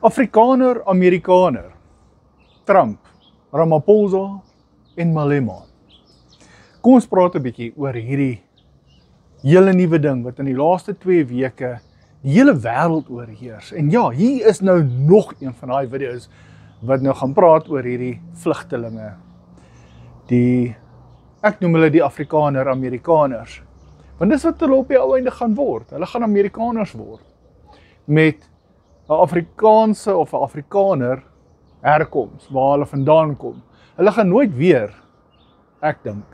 Afrikaner, Amerikaner, Trump, Ramaphosa en Malema. Kom ons praat 'n bietjie oor hierdie hele nuwe ding wat in die laaste 2 weke die hele wêreld oorheers. En ja, hier is nou nog een van daai video's wat nou gaan praat oor hierdie vlugtelinge. Ek noem hulle die Afrikaner Amerikaners. Want dis wat hulle op die ou einde gaan word. Hulle gaan Amerikaners word. Met 'n Afrikaanse of 'n Afrikaner herkoms, waar hulle vandaan kom. Hulle gaan nooit weer, ek dink,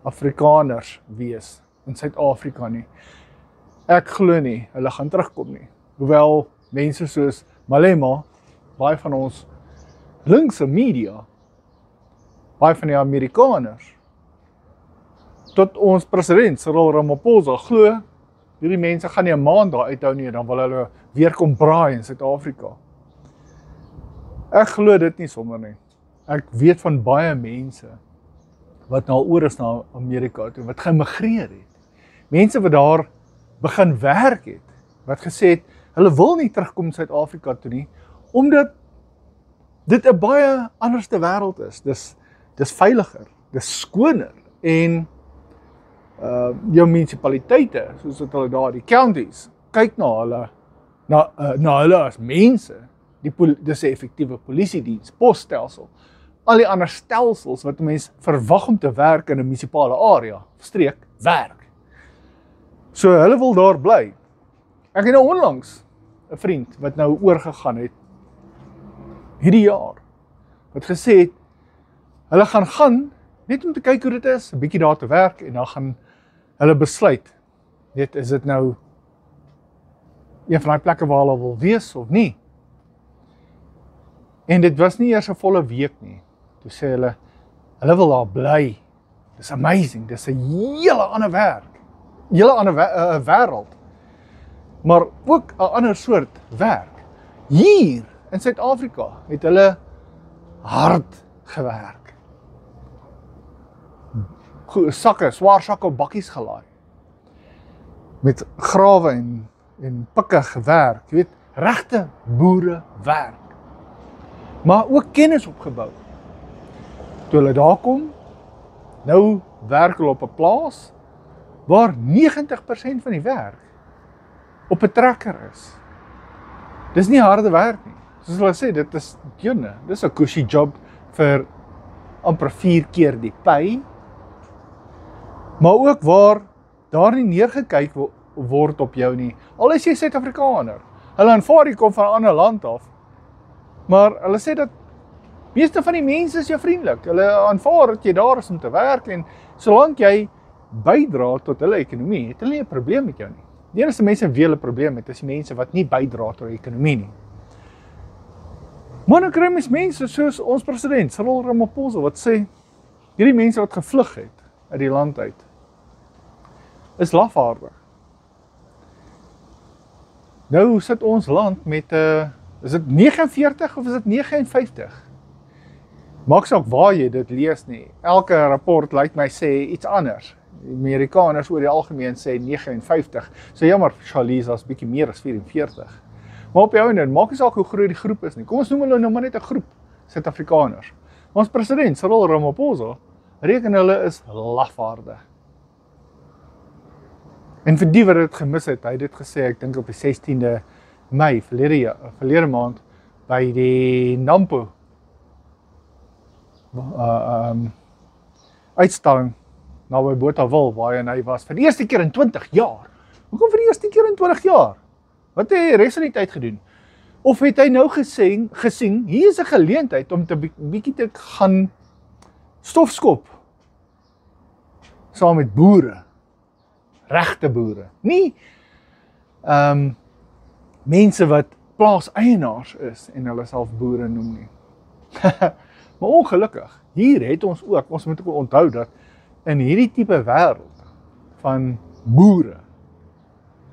Afrikaners wees in Suid-Afrika nie. Ek glo nie, hulle gaan terugkom nie. Hoewel mense soos Malema, baie van ons linkse media, baie van die Amerikaners, tot ons president Cyril Ramaphosa glo, hierdie mense gaan nie 'n maand daar uithou nie, dan wil hulle weer kom braai in Suid-Afrika. Ek glo dit nie sommer nie. Ek weet van baie mense wat nou oor is na Amerika toe, wat geëmigreer het. Mense wat daar begin werk het, wat gesê het, hulle wil nie terugkom Suid-Afrika toe nie, omdat dit 'n baie anderste wêreld is. Dis veiliger, dis skoner, en jou munisipaliteite, soos wat hulle daar, die counties, kyk na hulle as mense. Dis 'n effektiewe polisiediens, posstelsel, al die ander stelsels wat 'n mens verwag om te werk in 'n munisipale area, streek, werk. So hulle wil daar bly. Ek het nou onlangs 'n vriend wat nou oorgegaan het hierdie jaar, wat gesê het, hulle gaan net om te kyk hoe dit is, 'n bietjie daar te werk, en dan gaan hulle besluit, is dit nou een van die plekke waar hulle wil wees of nie. En dit was nie eers 'n volle week nie. Toe sê hulle wil daar bly. Dis amazing, dis 'n hele ander werk, hele ander wêreld, maar ook 'n ander soort werk. Hier in Suid-Afrika het hulle hard gewerk. Swaar sakke op bakkies gelaai. Met grawe en pikke gewerk. Jy weet, regte boere werk. Maar ook kennis opgebou. Toe hulle daar kom, nou werk hulle op 'n plaas waar 90% van die werk op 'n trekker is. Dis nie harde werk nie. Soos hulle sê, dit is joene. Dis 'n cushy job vir amper 4 keer die pay. Maar ook waar daar nie neergekyk word op jou nie. Al is jy Suid-Afrikaner. Hulle aanvaar jy kom van 'n ander land af. Maar hulle sê dat meeste van die mense is jou vriendelik. Hulle aanvaar dat jy daar is om te werk, en solank jy bydra tot hulle ekonomie, het hulle nie 'n probleem met jou nie. Die enigste mense wie hulle probleem het, is die mense wat nie bydra tot die ekonomie nie. Maar nou kry mens mense soos ons president Cyril Ramaphosa wat sê, hierdie mense wat gevlug het uit die land uit, is lafaardig. Nou sit ons land met, is dit 49 of is dit 59? Maak saak waar jy dit lees nie. Elke rapport lyk my sê iets anders. Die Amerikaners oor die algemeen sê 59. So jammer, Charlize, as bietjie meer as 44. Maar op die einde, maak nie saak hoe groot die groep is nie. Kom ons noem hulle nou maar net 'n groep Suid-Afrikaners. Ons president Cyril Ramaphosa reken hulle is lafaardig. En vir die wat dit gemis het, hy het dit gesê, ek dink op die 16de Mei, verlede maand, by die Nampo uitstalling naby Botawil, waarin hy was vir die eerste keer in 20 jaar. Hoekom vir die eerste keer in 20 jaar? Wat het hy res van die tyd gedoen? Of het hy nou gesien, hier is 'n geleentheid om te bietjie te gaan stofskop saam met boere, regte boere, nie mense wat plaaseienaars is en hulle self boere noem nie. Maar ongelukkig, hier het ons moet ook onthou dat in hierdie tipe wêreld van boere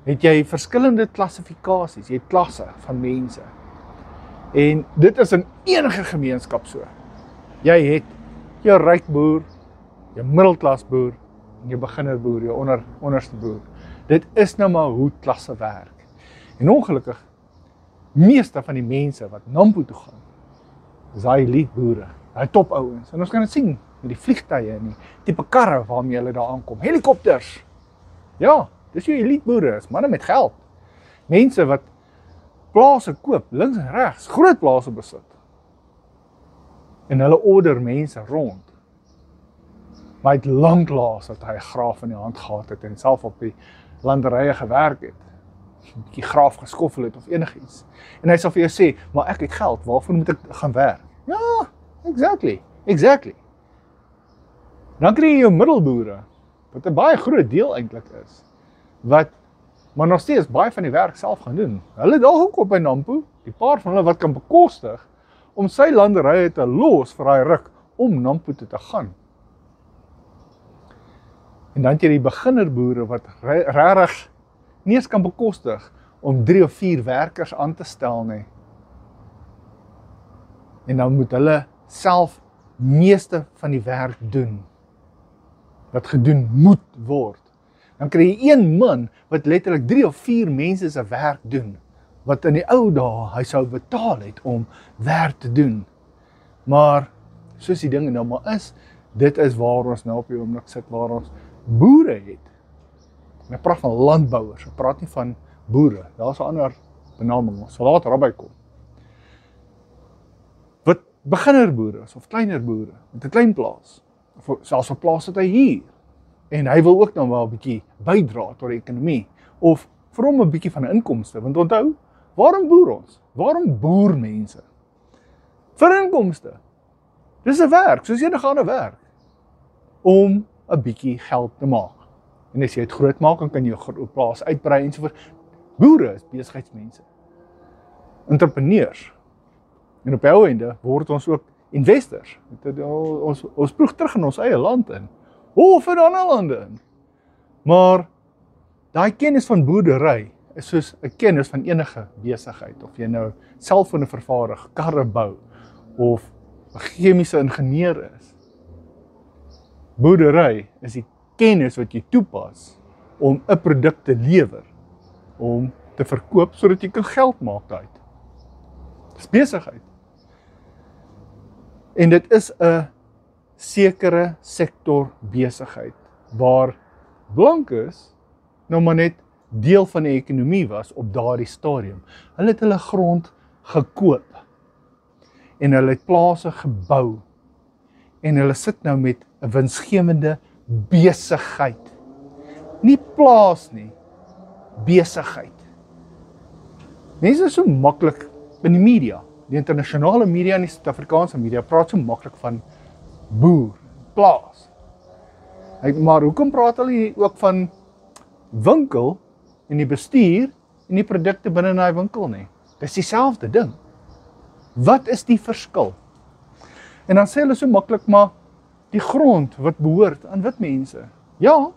het jy verskillende klassifikasies, jy het klasse van mense. En dit is in enige gemeenskap so. Jy het jou ryk boer, jou middelklas boer en jou beginnerboer, jou onderste boer. Dit is nou maar hoe klasse werk. En ongelukkig meeste van die mense wat Nampo toe gaan, is daai elite boere, daai top ouens. En ons kan dit sien met die vliegtuie en die tipe karre waarmee hulle daar aankom. Helikopters. Ja, dis jou elite boere, is manne met geld. Mense wat plase koop, links en regs, groot plase besit. En hulle order mense rond. Maar hy het lanklaas dat hy 'n graaf in die hand gehad het en self op die landerye gewerk het. 'n bietjie graaf geskoffel het of enigiets. En hy sal vir jou sê, maar ek het geld, waarvoor moet ek gaan werk? Ja, exactly. Dan kry jy jou middelboere, wat 'n baie groot deel eintlik is, wat maar nog steeds baie van die werk self gaan doen. Hulle dalk ook op by Nampo, die paar van hulle wat kan bekostig om sy landerye te los vir daai ruk om Nampo toe te gaan. En dan het jy die beginnerboere wat regtig nie eens kan bekostig om 3 of 4 werkers aan te stel nie. En dan moet hulle self meeste van die werk doen wat gedoen moet word. Dan kry jy een man wat letterlik 3 of 4 mense se werk doen, wat in die ou dae hy sou betaal het om werk te doen. Maar soos die dinge nou maar is, dit is waar ons nou op die oomblik sit, waar ons boere het. En ek praat van landbouers, ek praat nie van boere, daar is 'n ander benaming, ons sal later daarby kom. Wat beginnerboere is, of kleiner boere, met 'n klein plaas, of selfs 'n plaas wat hy huur, en hy wil ook nou wel 'n bietjie bydra tot die ekonomie, of vir hom 'n bietjie van 'n inkomste, want onthou, waarom boer ons? Waarom boer mense? Vir inkomste. Dis 'n werk, soos enige ander werk, om 'n bietjie geld te maak. En as jy het groot maak, dan kan jy jou plaas uitbrei ensovoort. Boere is besigheidsmense, entrepreneurs. En op die einde word ons ook investors. Ons ploeg terug in ons eie land in, of in ander lande in. Maar daai kennis van boerdery is soos 'n kennis van enige besigheid, of jy nou selfone vervaardig, karre bou, of 'n chemiese ingenieur is. Boerdery is die kennis wat jy toepas om 'n produk te lewer, om te verkoop sodat jy kan geld maak daaruit. Dis besigheid. En dit is 'n sekere sektor besigheid waar blankes nou maar net deel van die ekonomie was op daardie stadium. Hulle het hulle grond gekoop en hulle het plase gebou en hulle sit nou met 'n winsgewende besigheid. Nie plaas nie, besigheid. Mense is so maklik in die media, die internasionale media en die Suid-Afrikaanse media praat so maklik van boer, plaas. Maar hoekom praat hulle nie ook van winkel en die bestuur en die produkte binne in daai winkel nie? Dis dieselfde ding. Wat is die verskil? En dan sê hulle so maklik, maar die grond wat behoort aan wit mense. Ja,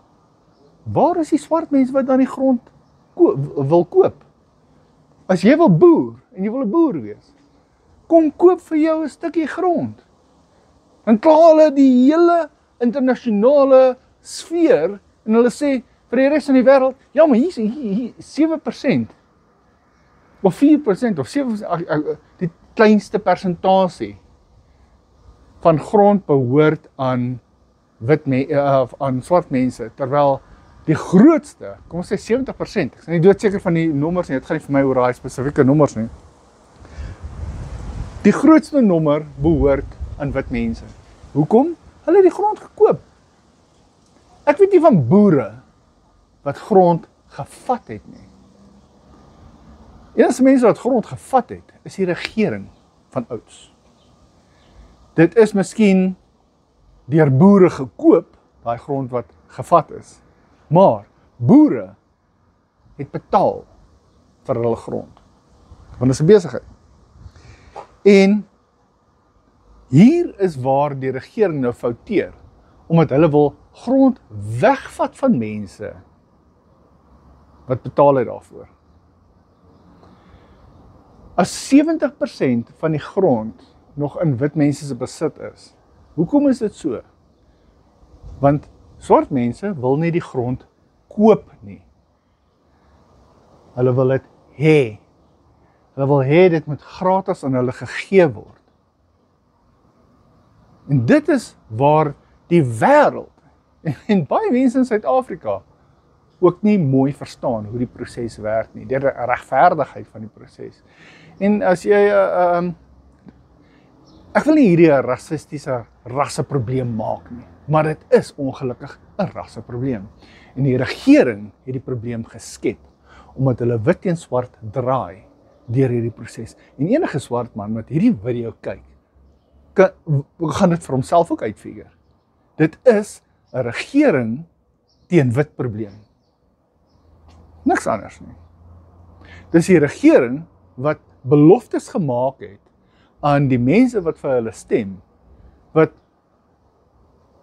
waar is die swart mense wat dan die grond wil koop? As jy wil boer en jy wil 'n boer wees, kom koop vir jou 'n stukkie grond. Dan klaar hulle die hele internasionale sfeer en hulle sê vir die res van die wêreld, ja, maar hier 7% of 4% of 7%, die kleinste persentasie van grond behoort aan aan swart mense, terwyl die grootste, kom ons sê 70%, ek is nie doodseker van die nommers nie, dit gaan nie vir my oor daai spesifieke nommers nie. Die grootste nommer behoort aan wit mense. Hoekom? Hulle het die grond gekoop. Ek weet nie van boere wat grond gevat het nie. Enige mense wat grond gevat het, is die regering van ouds. Dit is miskien deur boere gekoop, daai grond wat gevat is. Maar boere het betaal vir hulle grond. Want dit is 'n besigheid. En hier is waar die regering nou fouteer, omdat hulle wil grond wegvat van mense wat betaal het daarvoor. As 70% van die grond nog in wit mense se besit is, hoekom is dit so? Want swart mense wil nie die grond koop nie. Hulle wil dit hê. Hulle wil hê dit moet gratis aan hulle gegee word. En dit is waar die wêreld, en baie mense in Suid-Afrika, ook nie mooi verstaan hoe die proses werk nie, die regverdigheid van die proses. En as jy, ek wil nie hierdie 'n rassistiese rasseprobleem maak nie, maar dit is ongelukkig 'n rasseprobleem. En die regering het die probleem geskep, omdat hulle wit teen swart draai deur hierdie proses. En enige swart man wat hierdie video kyk, gaan dit vir homself ook uitfigure. Dit is 'n regering teen wit probleem. Niks anders nie. Dis die regering wat beloftes gemaak het aan die mense wat vir hulle stem, wat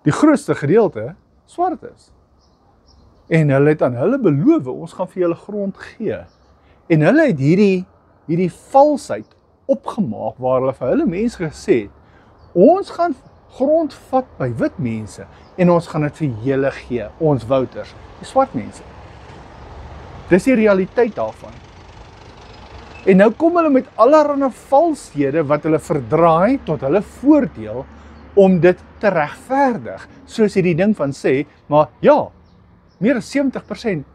die grootste gedeelte swart is. En hulle het aan hulle beloof, ons gaan vir julle grond gee. En hulle het hierdie valsheid opgemaak, waar hulle vir hulle mense gesê het, ons gaan grond vat by wit mense, en ons gaan dit vir julle gee, ons voters, die swart mense. Dis die realiteit daarvan. En nou kom hulle met allerlei valshede wat hulle verdraai tot hulle voordeel om dit te regverdig. Soos hierdie ding van sê, maar ja, meer as 70%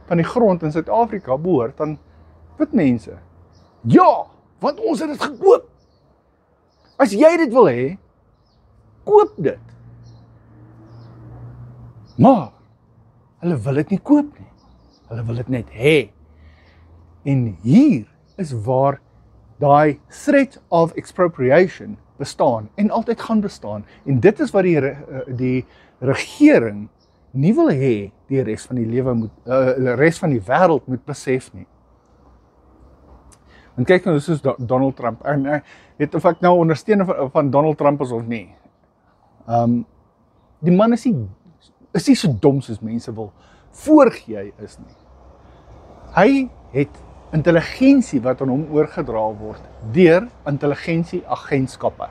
van die grond in Suid-Afrika behoort aan wit mense. Ja, want ons het dit gekoop. As jy dit wil hê, koop dit. Maar hulle wil dit nie koop nie. Hulle wil dit net hê. En hier is waar daai threat of expropriation bestaan en altyd gaan bestaan. En dit is wat die regering nie wil hê die res van die lewe moet, res van die wêreld moet besef nie. En kyk nou, soos Donald Trump, en weet of ek nou ondersteun van Donald Trump is of nie. Die man is nie so dom soos mense wil voorgee hy is nie. Hy het intelligensie wat aan hom oorgedra word deur intelligensieagentskappe.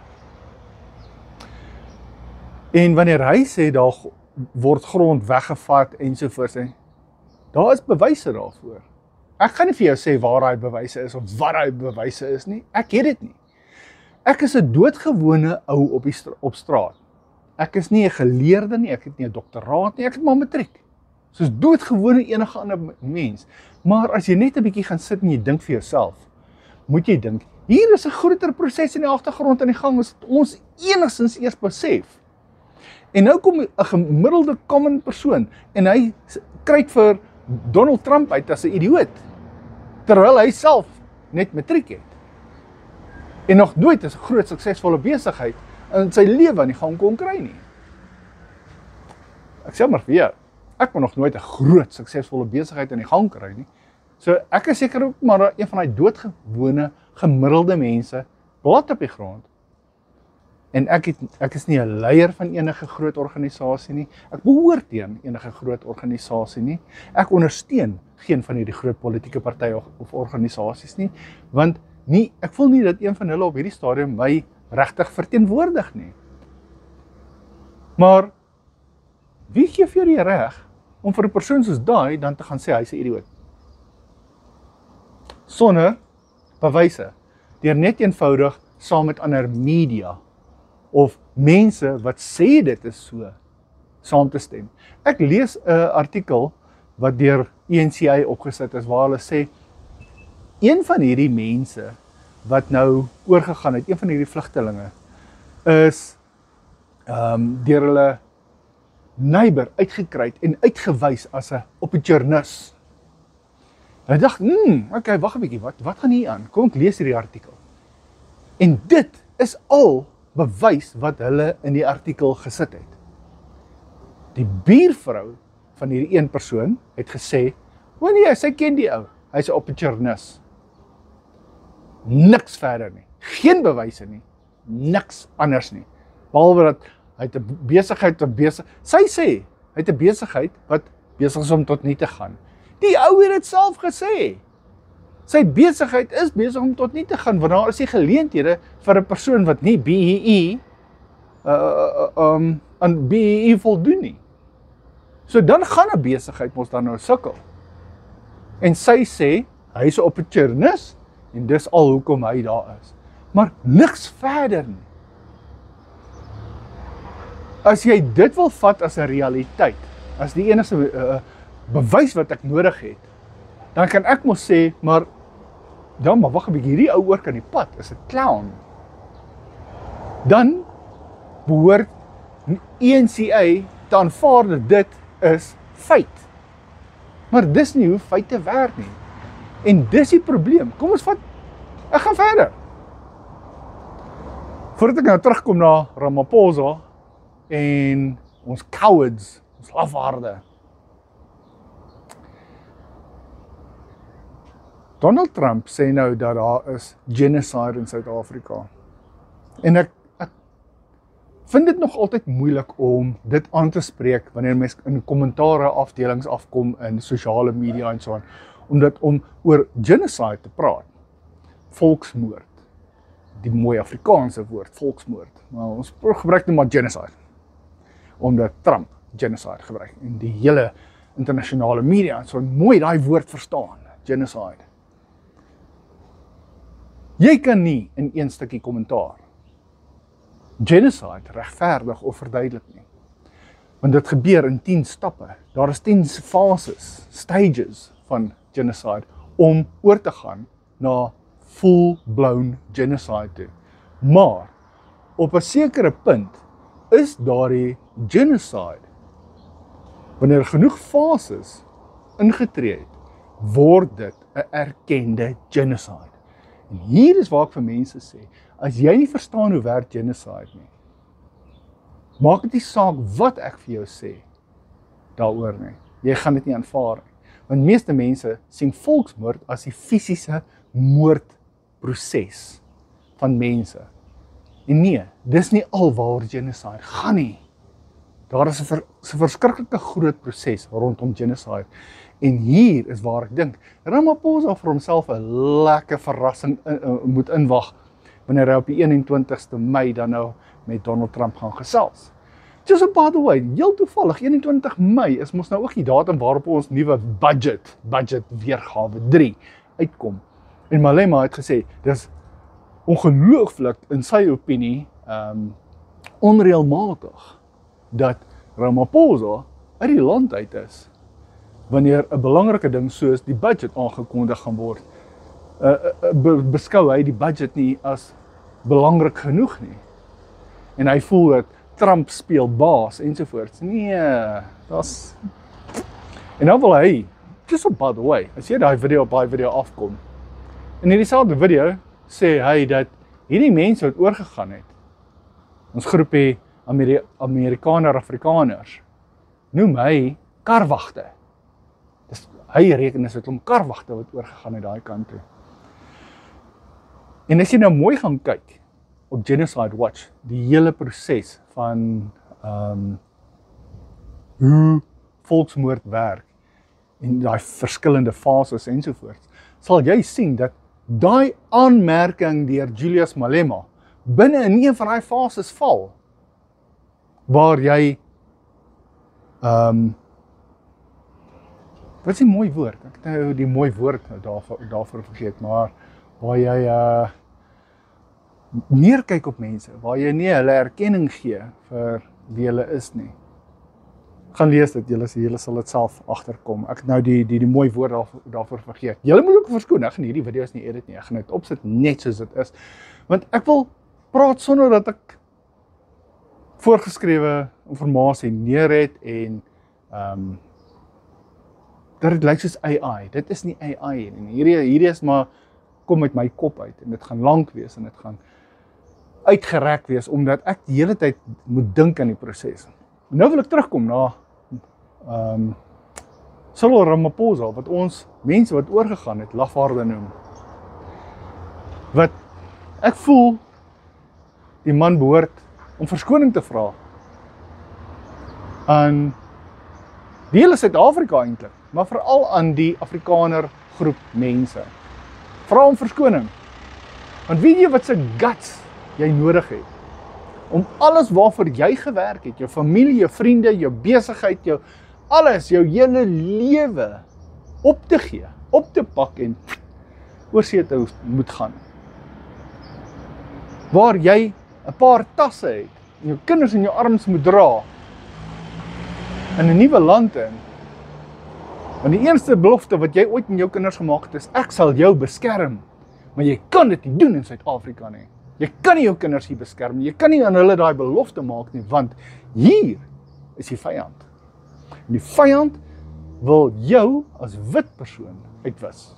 En wanneer hy sê daar word grond weggevat ensovoorts, daar is bewyse daarvoor. Ek gaan nie vir jou sê waar daai bewyse is of wat daai bewyse is nie. Ek het dit nie. Ek is 'n doodgewone ou op straat. Ek is nie 'n geleerde nie, ek het nie 'n doktoraat nie, ek het maar matriek. Soos doodgewone enige ander mens. Maar as jy net 'n bietjie gaan sit en jy dink vir jouself, moet jy dink, hier is 'n groter proses in die agtergrond aan die gang as ons enigstens eers besef. En nou kom 'n gemiddelde common persoon en hy kyk vir Donald Trump uit as 'n idioot, terwyl hy self net matriek het. En nog nooit 'n groot suksesvolle besigheid in sy lewe aan die gang kon kry nie. Ek sê maar vir jou, ek kon nog nooit 'n groot suksesvolle besigheid in die gang kry nie. So ek is seker ook maar een van daai doodgewone gemiddelde mense plat op die grond. En ek is nie 'n leier van enige groot organisasie nie. Ek behoort teen enige groot organisasie nie. Ek ondersteun geen van hierdie groot politieke partye of organisasies nie, want ek voel nie dat een van hulle op hierdie stadium my regtig verteenwoordig nie. Maar wie gee vir jou die reg om vir 'n persoon soos daai dan te gaan sê hy's 'n idioot? Sonder bewyse, deur net eenvoudig saam met ander media of mense wat sê dit is so, saam te stem. Ek lees 'n artikel wat deur ENCA opgesit is, waar hulle sê, een van hierdie mense wat nou oorgegaan het, een van hierdie vlugtelinge, is deur hulle neighbor uitgekry en uitgewys as 'n opportunist. Hy dacht, okay, wag 'n bietjie, wat gaan hier aan? Kom ek lees hierdie artikel. En dit is al bewys wat hulle in die artikel gesit het. Die buurvrou van hierdie een persoon het gesê, o nee, sy ken die ou, hy's 'n opportunist. Niks verder nie, geen bewyse nie, niks anders nie, behalwe dat hy het 'n besigheid sy sê, hy het 'n besigheid wat besig is om tot nie te gaan. Die ou het dit self gesê. Sy besigheid is besig om tot nie te gaan, want daar is die geleenthede vir 'n persoon wat nie BEE aan BEE voldoen nie. So dan gaan 'n besigheid mos dan nou sukkel. En sy sê, hy is 'n opportunist en dis al hoekom hy daar is. Maar niks verder nie. As jy dit wil vat as 'n realiteit, as die enigste bewys wat ek nodig het, dan kan ek mos sê, maar wag 'n bietjie, hierdie ou oor kan die pad is 'n clown. Dan behoort ENCA te aanvaar dat dit is feit. Maar dis nie hoe feite werk nie. En dis die probleem. Kom ons vat, ek gaan verder. Voordat ek nou terugkom na Ramaphosa en ons cowards, ons lafaarde. Donald Trump sê nou dat daar is genocide in Suid-Afrika. En ek vind dit nog altyd moeilik om dit aan te spreek wanneer mense in kommentare afdelings afkom in sosiale media en so aan, om oor genocide te praat. Volksmoord. Die mooi Afrikaanse woord, volksmoord. Maar ons gebruik net maar genocide. Omdat Trump genocide gebruik. En die hele internasionale media en so mooi daai woord verstaan. Genocide. Jy kan nie in een stukkie kommentaar genocide regverdig of verduidelik nie. Want dit gebeur in 10 stappe. Daar is 10 fases, stages van genocide om oor te gaan na full-blown genocide toe. Maar op 'n sekere punt is daardie genocide, wanneer genoeg fases ingetree het, word dit 'n erkende genocide. En hier is waar ek vir mense sê, as jy nie verstaan hoe werk genocide nie, maak dit nie saak wat ek vir jou sê daaroor nie. Jy gaan dit nie aanvaar nie. Want meeste mense sien volksmoord as die fisiese moordproses van mense. En nee, dis nie alwaar genocide gaan nie. Daar is 'n verskriklike groot proses rondom genocide. En hier is waar ek dink, Ramaphosa vir homself 'n lekker verrassing moet inwag, wanneer hy op die 21ste Mei dan nou met Donald Trump gaan gesels. Just by the way, heel toevallig, 21 Mei is mos nou ook die datum waarop ons nuwe budget weergawe 3 uitkom. En Malema het gesê, dis ongelooflik in sy opinie onreëlmatig dat Ramaphosa uit die land uit is, wanneer 'n belangrike ding soos die budget aangekondig gaan word. Beskou hy die budget nie as belangrik genoeg nie. En hy voel dat Trump speel baas ensovoorts. Nee, das. En nou wil hy, just by the way, as jy daai video afkom, en in dieselfde video sê hy dat hierdie mense wat oorgegaan het, ons groepie Amerikaners, noem hy karwagte. Hy reken is dit om karwagte wat oorgegaan het daai kant toe. En as jy nou mooi gaan kyk op Genocide Watch, die hele proses van hoe volksmoord werk en daai verskillende fases ensovoorts, sal jy sien dat daai aanmerking deur Julius Malema binne in een van daai fases val, waar jy wat is die mooi woord? Ek het nou die mooi woord daarvoor vergeet, maar waar jy neerkyk op mense, waar jy nie hulle erkenning gee vir wie hulle is nie. Gaan lees dit, julle sal dit self agterkom. Ek het nou die mooi woord daarvoor vergeet. Julle moet ook verskoon, ek gaan hierdie video's nie edit nie, ek gaan dit opsit net soos dit is. Want ek wil praat sonder dat ek voorgeskrewe inligting neer het en dat dit lyk soos AI. Dit is nie AI nie. Hierdie is maar kom uit my kop uit en dit gaan lank wees en dit gaan uitgerek wees omdat ek die hele tyd moet dink aan die proses. Nou wil ek terugkom na Cyril Ramaphosa, wat ons mense wat oorgegaan het lafaarde noem. Wat ek voel die man behoort om verskoning te vra aan die hele Suid-Afrika eintlik, maar veral aan die Afrikaner groep mense. Vra om verskoning. Want weet jy wat se guts jy nodig het om alles waarvoor jy gewerk het, jou familie, jou vriende, jou besigheid, jou alles, jou hele lewe op te gee, op te pak en oorsee te moet gaan. Waar jy 'n paar tasse het, en jou kinders in jou arms moet dra, in 'n nuwe land in. Want die eerste belofte wat jy ooit met jou kinders gemaak het is, ek sal jou beskerm. Maar jy kan dit nie doen in Suid-Afrika nie. Jy kan nie jou kinders hier beskerm nie. Jy kan nie aan hulle daai belofte maak nie, want hier is die vyand. En die vyand wil jou as wit persoon uitwis.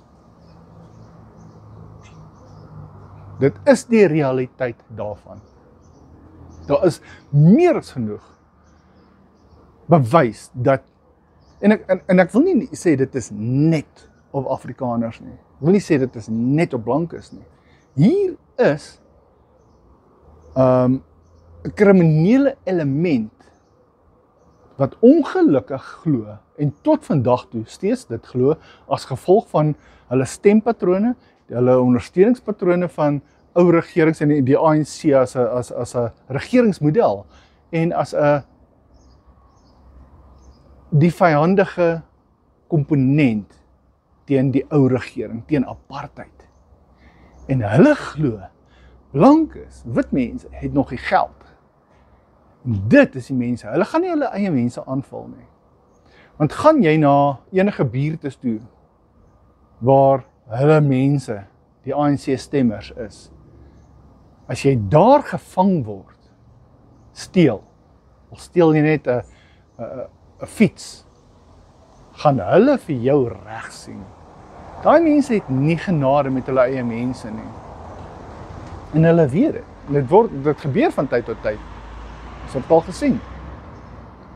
Dit is die realiteit daarvan. Daar is meer as genoeg bewys dat, en ek wil nie sê dit is net op Afrikaners nie. Ek wil nie sê dit is net op blankes nie. Hier is 'n kriminele element wat ongelukkig glo en tot vandag toe steeds dit glo as gevolg van hulle stempatrone, hulle ondersteuningspatrone van ou regerings en die ANC as 'n regeringsmodel en as 'n die vyandige komponent teen die ou regering, teen apartheid. En hulle glo blankes, wit mense het nog die geld. En dit is die mense, hulle gaan nie hulle eie mense aanval nie. Want gaan jy na enige buurtes toe waar hulle mense, die ANC stemmers is, as jy daar gevang word, steel jy net 'n fiets, gaan hulle vir jou reg sien. Daai mense het nie genade met hulle eie mense nie. En hulle weet dit. Dit gebeur van tyd tot tyd. Ons het al gesien.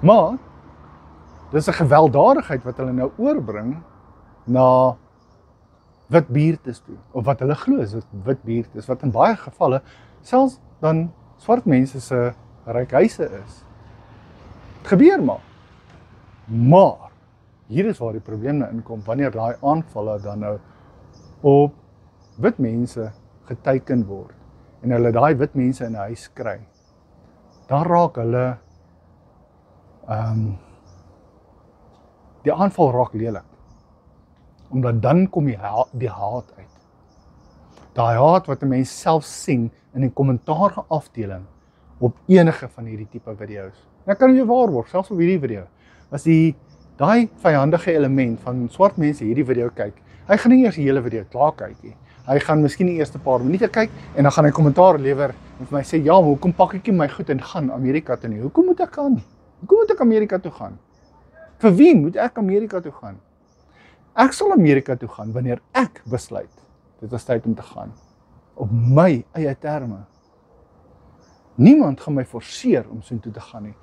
Maar dis 'n gewelddadigheid wat hulle nou oorbring na wit buurtes toe, of wat hulle glo is wit buurtes, wat in baie gevalle selfs dan swart mense se ryk huise is. Het gebeur maar hier is waar die probleem nou inkom, wanneer daai aanvalle dan nou op wit mense geteken word, en hulle daai wit mense in 'n huis kry, dan raak hulle, die aanval raak lelik, omdat dan kom die haat uit. Daai haat wat 'n mens self sien in die kommentaar afdeling op enige van hierdie tipe video's. En ek kan jou waarborg, selfs op hierdie video, as daai vyandige element van swart mense hierdie video kyk, hy gaan nie eers die hele video klaar kyk nie. Hy gaan miskien die eerste paar minute kyk en dan gaan hy kommentaar lewer en vir my sê, ja, maar hoekom pak ek nie my goed en gaan Amerika toe nie? Hoekom moet ek gaan? Hoekom moet ek Amerika toe gaan? Vir wie moet ek Amerika toe gaan? Ek sal Amerika toe gaan wanneer ek besluit, dit is tyd om te gaan. Op my eie terme. Niemand gaan my forceer om soontoe te gaan nie.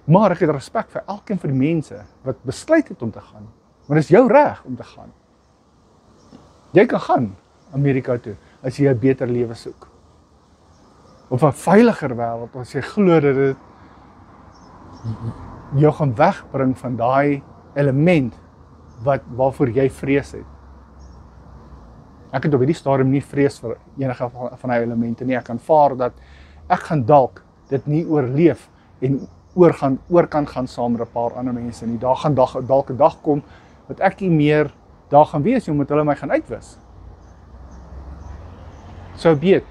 Maar ek het respek vir elkeen van die mense wat besluit het om te gaan. Maar dit is jou reg om te gaan. Jy kan gaan Amerika toe as jy 'n beter lewe soek. Of 'n veiliger wêreld as jy glo dat dit jou gaan wegbring van daai element waarvoor jy vrees het. Ek het op hierdie stadium nie vrees vir enige van die elemente nie. Ek kan aanvaar dat ek gaan dalk dit nie oorleef en oor kan gaan saam met 'n paar ander mense nie. Daar gaan dalk 'n dag kom wat ek nie meer daar gaan wees nie, omdat hulle my gaan uitwis. So be it.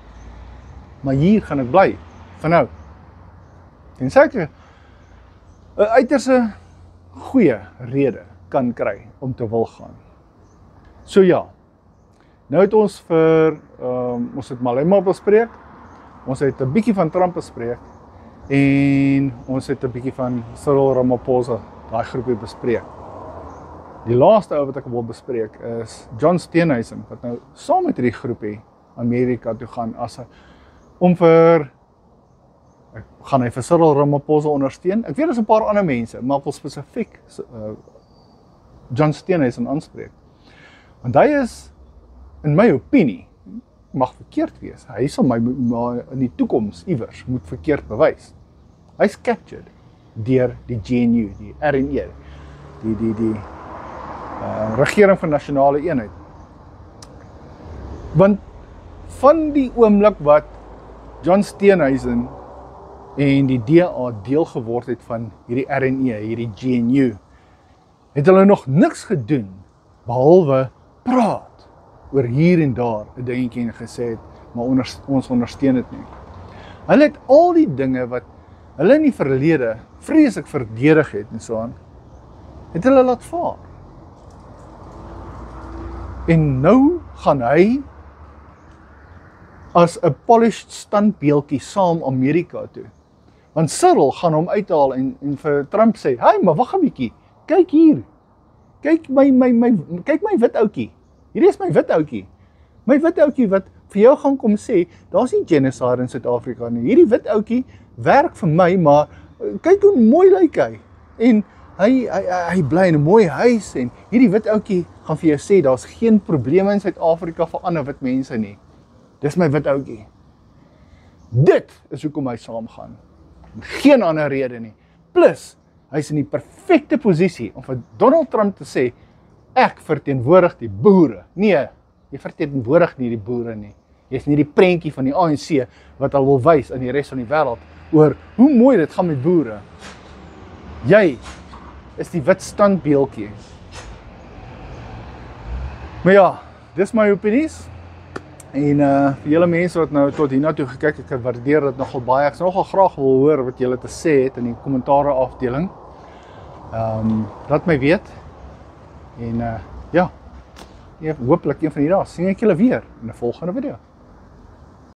Maar hier gaan ek bly, van nou. Tensy ek 'n uiterse goeie rede kan kry om te wil gaan. So ja, nou het ons ons het Malema bespreek, ons het 'n bietjie van Trump bespreek, en ons het 'n bietjie van Cyril Ramaphosa, daai groepie bespreek. Die laaste ou wat ek wil bespreek is John Steenhuisen, wat nou saam met hierdie groepie Amerika toe gaan, gaan hy vir Cyril Ramaphosa ondersteun. Ek weet daar is 'n paar ander mense, maar ek wil spesifiek John Steenhuisen aanspreek. Want hy is, in my opinie, mag verkeerd wees. Hy sal my in die toekoms iewers moet verkeerd bewys. Hy's captured deur die GNU, die RNE, die regering van nasionale eenheid. Want van die oomblik wat John Steenhuisen en die DA deel geword het van hierdie RNE, hierdie GNU, het hulle nog niks gedoen behalwe praat oor hier en daar 'n dingetjie en gesê het, maar ons ondersteun dit nie. Hulle het al die dinge wat hulle in die verlede vreeslik verdedig het en so aan, het hulle laat vaar. En nou gaan hy as 'n polished standbeeldjie saam Amerika toe. Want Cyril gaan hom uithaal en vir Trump sê, "Hey, maar wag 'n bietjie. Kyk hier. Kyk my wit ouetjie. Hierdie is my wit ouetjie. My wit ouetjie wat vir jou gaan kom sê, daar's nie genocide in Suid-Afrika nie. Hierdie wit ouetjie werk vir my, maar kyk hoe mooi lyk hy. En hy bly in 'n mooi huis en hierdie wit ouetjie gaan vir jou sê daar's geen probleme in Suid-Afrika vir ander wit mense nie. Dis my wit ouetjie." Dit is hoekom hy saamgaan. Geen ander rede nie. Plus, hy's in die perfekte posisie om vir Donald Trump te sê, "Ek verteenwoordig die boere." Nee, jy verteenwoordig nie die boere nie. Jy's nie die prentjie van die ANC wat al wil wys aan die res van die wêreld oor hoe mooi dit gaan met boere. Jy is die wit standbeeldjie. Maar ja, dis my opinies. En vir julle mense wat nou tot hierna toe gekyk het, ek waardeer dit nogal baie. Ek sal nogal graag wil hoor wat julle te sê het in die kommentaare afdeling. Laat my weet. En ja, hopelik een van die dae sien ek julle weer in 'n volgende video.